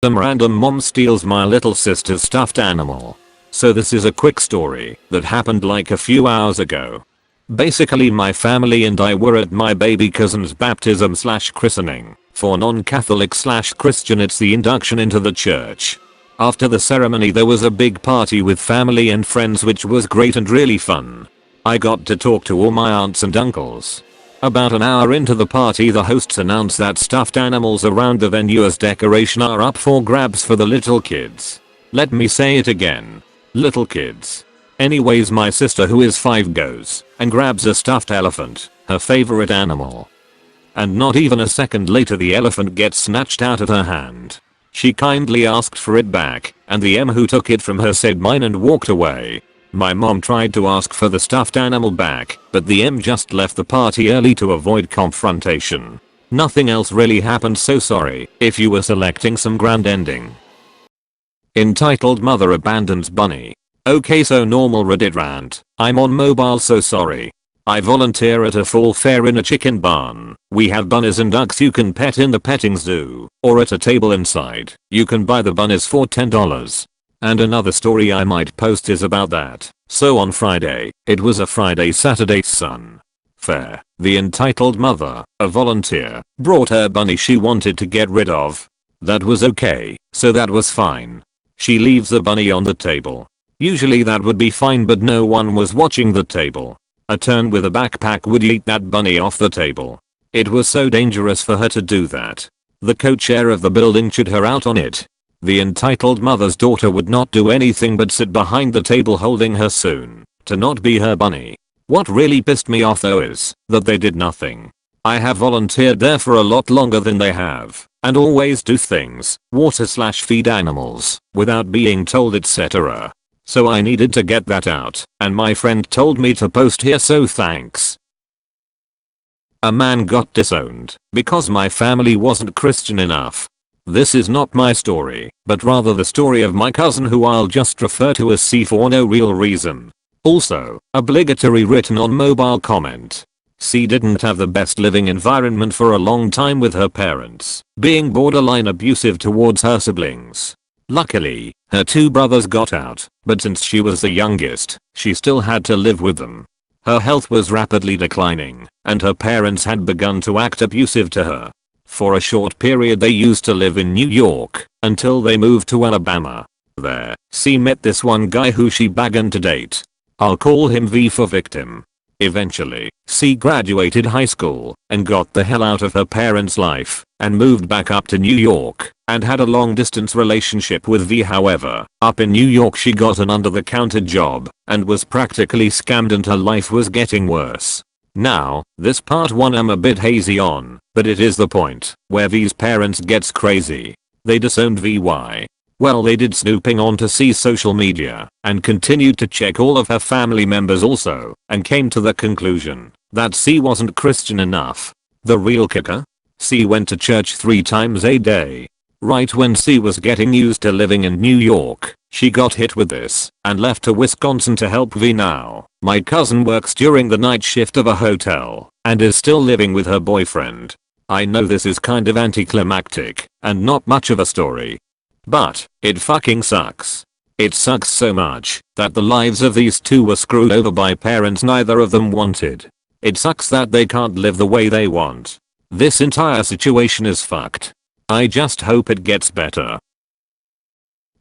Some random mom steals my little sister's stuffed animal. So this is a quick story that happened like a few hours ago. Basically my family and I were at my baby cousin's baptism / christening. For non-Catholic / Christian it's the induction into the church. After the ceremony there was a big party with family and friends which was great and really fun. I got to talk to all my aunts and uncles. About an hour into the party the hosts announced that stuffed animals around the venue as decoration are up for grabs for the little kids. Let me say it again. Little kids. Anyways my sister who is 5 goes and grabs a stuffed elephant, her favorite animal. And not even a second later the elephant gets snatched out of her hand. She kindly asked for it back and the M who took it from her said mine and walked away. My mom tried to ask for the stuffed animal back, but the M just left the party early to avoid confrontation. Nothing else really happened, so sorry if you were selecting some grand ending. Entitled Mother Abandons Bunny. Okay, so normal Reddit rant. I'm on mobile, so sorry. I volunteer at a fall fair in a chicken barn. We have bunnies and ducks you can pet in the petting zoo, or at a table inside. You can buy the bunnies for $10. And another story I might post is about that. So on Friday, it was a Saturday sun fair. The entitled mother, a volunteer, brought her bunny she wanted to get rid of. That was okay, so that was fine. She leaves the bunny on the table. Usually that would be fine, but no one was watching the table. A turn with a backpack would eat that bunny off the table. It was so dangerous for her to do that. The co-chair of the building chewed her out on it. The entitled mother's daughter would not do anything but sit behind the table holding her soon to not be her bunny. What really pissed me off though is that they did nothing. I have volunteered there for a lot longer than they have and always do things, water / feed animals, without being told, etc. So I needed to get that out and my friend told me to post here, so thanks. A man got disowned because my family wasn't Christian enough. This is not my story, but rather the story of my cousin who I'll just refer to as C for no real reason. Also, obligatory written on mobile comment. C didn't have the best living environment for a long time with her parents being borderline abusive towards her siblings. Luckily, her 2 brothers got out, but since she was the youngest, she still had to live with them. Her health was rapidly declining, and her parents had begun to act abusive to her. For a short period they used to live in New York, until they moved to Alabama. There, C met this one guy who she began to date. I'll call him V for victim. Eventually, C graduated high school and got the hell out of her parents' life and moved back up to New York and had a long distance relationship with V. However, up in New York she got an under-the-counter job and was practically scammed and her life was getting worse. Now, this part 1 I'm a bit hazy on, but it is the point where V's parents gets crazy. They disowned V. Why? Well, they did snooping onto C's social media and continued to check all of her family members also and came to the conclusion that C wasn't Christian enough. The real kicker? C went to church 3 times a day. Right when C was getting used to living in New York, she got hit with this and left to Wisconsin to help V. Now, my cousin works during the night shift of a hotel and is still living with her boyfriend. I know this is kind of anticlimactic and not much of a story, but it fucking sucks. It sucks so much that the lives of these 2 were screwed over by parents neither of them wanted. It sucks that they can't live the way they want. This entire situation is fucked. I just hope it gets better.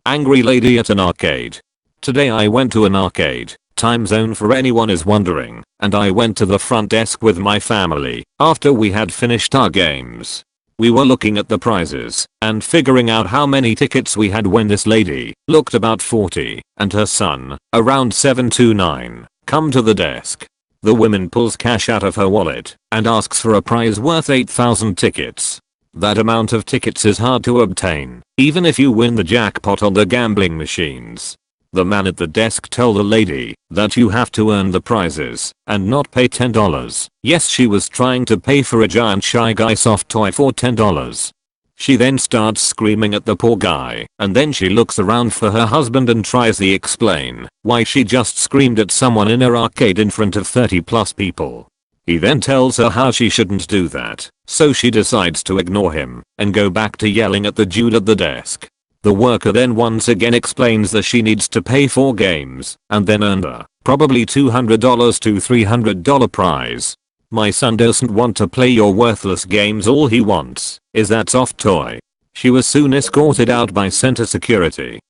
Angry lady at an arcade. Today I went to an arcade, time zone for anyone is wondering, and I went to the front desk with my family after we had finished our games. We were looking at the prizes and figuring out how many tickets we had when this lady, looked about 40, and her son, around 7 to 9, come to the desk. The woman pulls cash out of her wallet and asks for a prize worth 8,000 tickets. That amount of tickets is hard to obtain, even if you win the jackpot on the gambling machines. The man at the desk told the lady that you have to earn the prizes and not pay $10. Yes, she was trying to pay for a giant Shy Guy soft toy for $10. She then starts screaming at the poor guy and then she looks around for her husband and tries to explain why she just screamed at someone in her arcade in front of 30+ people. He then tells her how she shouldn't do that, so she decides to ignore him and go back to yelling at the dude at the desk. The worker then once again explains that she needs to pay for games and then earn the probably $200 to $300 prize. My son doesn't want to play your worthless games, all he wants is that soft toy. She was soon escorted out by center security.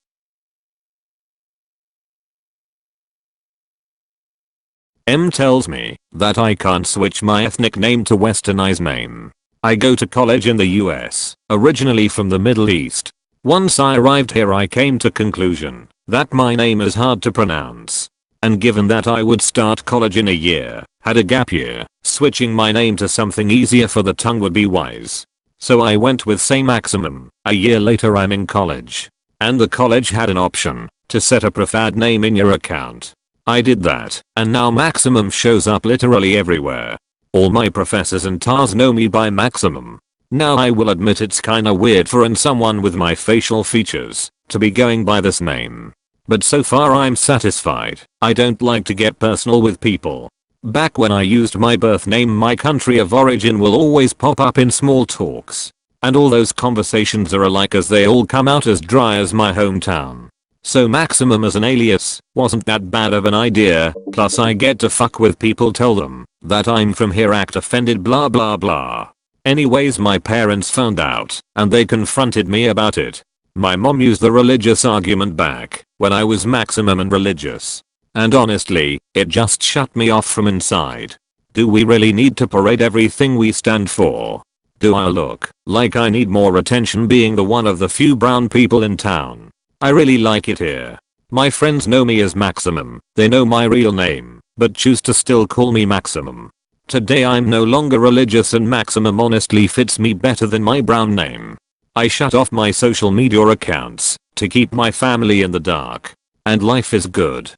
M tells me that I can't switch my ethnic name to westernize name. I go to college in the US, originally from the Middle East. Once I arrived here I came to conclusion that my name is hard to pronounce. And given that I would start college in a year, had a gap year, switching my name to something easier for the tongue would be wise. So I went with say Maximum. A year later I'm in college. And the college had an option to set a preferred name in your account. I did that, and now Maximum shows up literally everywhere. All my professors and TARs know me by Maximum. Now I will admit it's kinda weird for someone with my facial features to be going by this name. But so far I'm satisfied. I don't like to get personal with people. Back when I used my birth name, my country of origin will always pop up in small talks. And all those conversations are alike as they all come out as dry as my hometown. So Maximum as an alias wasn't that bad of an idea, plus I get to fuck with people, tell them that I'm from here, act offended, blah blah blah. Anyways, my parents found out and they confronted me about it. My mom used the religious argument back when I was Maximum and religious. And honestly, it just shut me off from inside. Do we really need to parade everything we stand for? Do I look like I need more attention being the one of the few brown people in town? I really like it here. My friends know me as Maximum. They know my real name, but choose to still call me Maximum. Today I'm no longer religious and Maximum honestly fits me better than my brown name. I shut off my social media accounts to keep my family in the dark. And life is good.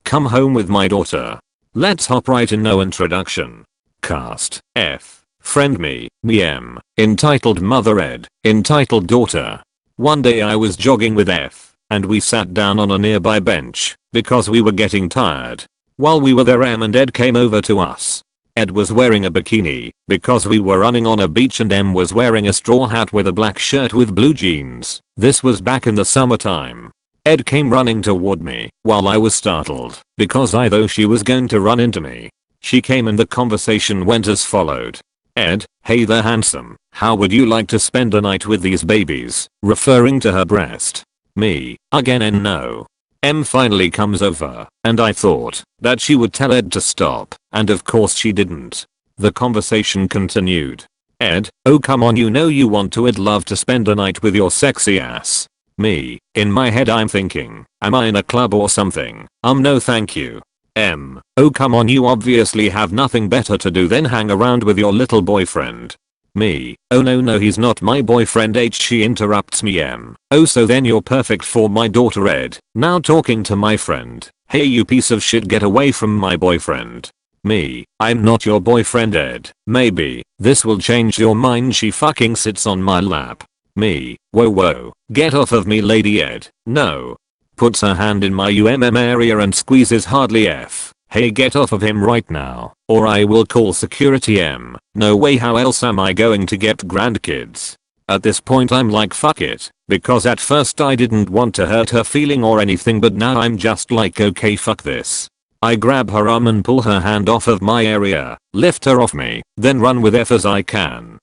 Come home with my daughter. Let's hop right in, no introduction. Cast F. Friend me M. Entitled mother Ed. Entitled daughter. One day I was jogging with F, and we sat down on a nearby bench because we were getting tired. While we were there, M and Ed came over to us. Ed was wearing a bikini because we were running on a beach, and M was wearing a straw hat with a black shirt with blue jeans. This was back in the summertime. Ed came running toward me while I was startled because I thought she was going to run into me. She came and the conversation went as followed. Ed, hey there handsome, how would you like to spend a night with these babies? Referring to her breast. Me, again, and no. M finally comes over, and I thought that she would tell Ed to stop, and of course she didn't. The conversation continued. Ed, oh come on, you know you want to. I'd love to spend a night with your sexy ass. Me, in my head I'm thinking, am I in a club or something? No thank you. M, oh come on, you obviously have nothing better to do than hang around with your little boyfriend. Me, oh no he's not my boyfriend. She interrupts me. M, oh so then you're perfect for my daughter. Ed, now talking to my friend, hey you piece of shit, get away from my boyfriend. Me, I'm not your boyfriend. Ed, maybe this will change your mind. She fucking sits on my lap. Me, whoa, get off of me lady. Ed, no. Puts her hand in my area and squeezes hardly. F, hey get off of him right now or I will call security. M, no way, how else am I going to get grandkids? At this point I'm like fuck it, because at first I didn't want to hurt her feeling or anything, but now I'm just like okay fuck this. I grab her arm and pull her hand off of my area, lift her off me, then run with F as I can.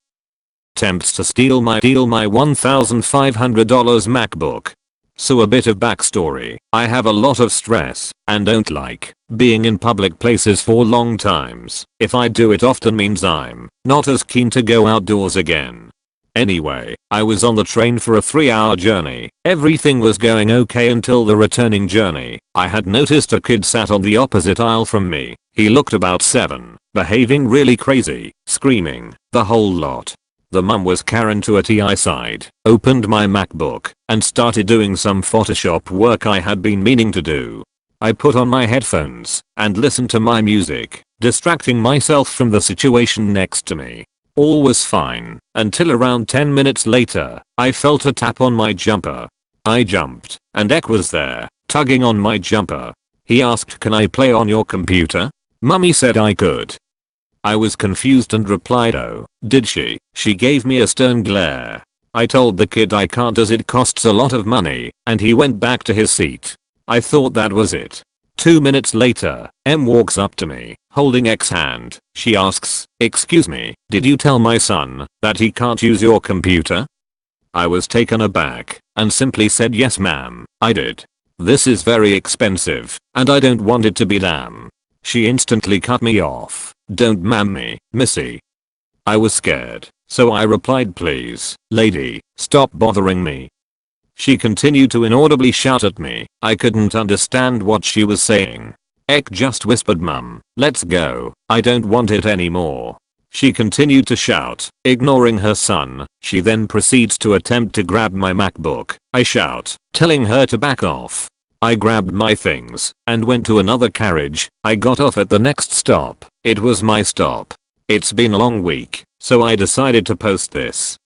Attempts to steal my $1,500 MacBook. So a bit of backstory, I have a lot of stress and don't like being in public places for long times. If I do it often means I'm not as keen to go outdoors again. Anyway, I was on the train for a 3-hour journey. Everything was going okay until the returning journey. I had noticed a kid sat on the opposite aisle from me. He looked about 7, behaving really crazy, screaming, the whole lot. The mum was Karen to a T. I sighed, opened my MacBook, and started doing some Photoshop work I had been meaning to do. I put on my headphones and listened to my music, distracting myself from the situation next to me. All was fine until around 10 minutes later, I felt a tap on my jumper. I jumped, and Ek was there, tugging on my jumper. He asked, "Can I play on your computer?" Mummy said I could. I was confused and replied, "Oh, did she?" She gave me a stern glare. I told the kid I can't as it costs a lot of money, and he went back to his seat. I thought that was it. 2 minutes later, M walks up to me, holding X's hand. She asks, "Excuse me, did you tell my son that he can't use your computer?" I was taken aback and simply said, "Yes ma'am, I did. This is very expensive and I don't want it to be damn." She instantly cut me off. "Don't ma'am me, missy." I was scared, so I replied, "Please, lady, stop bothering me." She continued to inaudibly shout at me. I couldn't understand what she was saying. Ek just whispered, "Mum, let's go, I don't want it anymore." She continued to shout, ignoring her son. She then proceeds to attempt to grab my MacBook. I shout, telling her to back off. I grabbed my things and went to another carriage. I got off at the next stop. It was my stop. It's been a long week, so I decided to post this.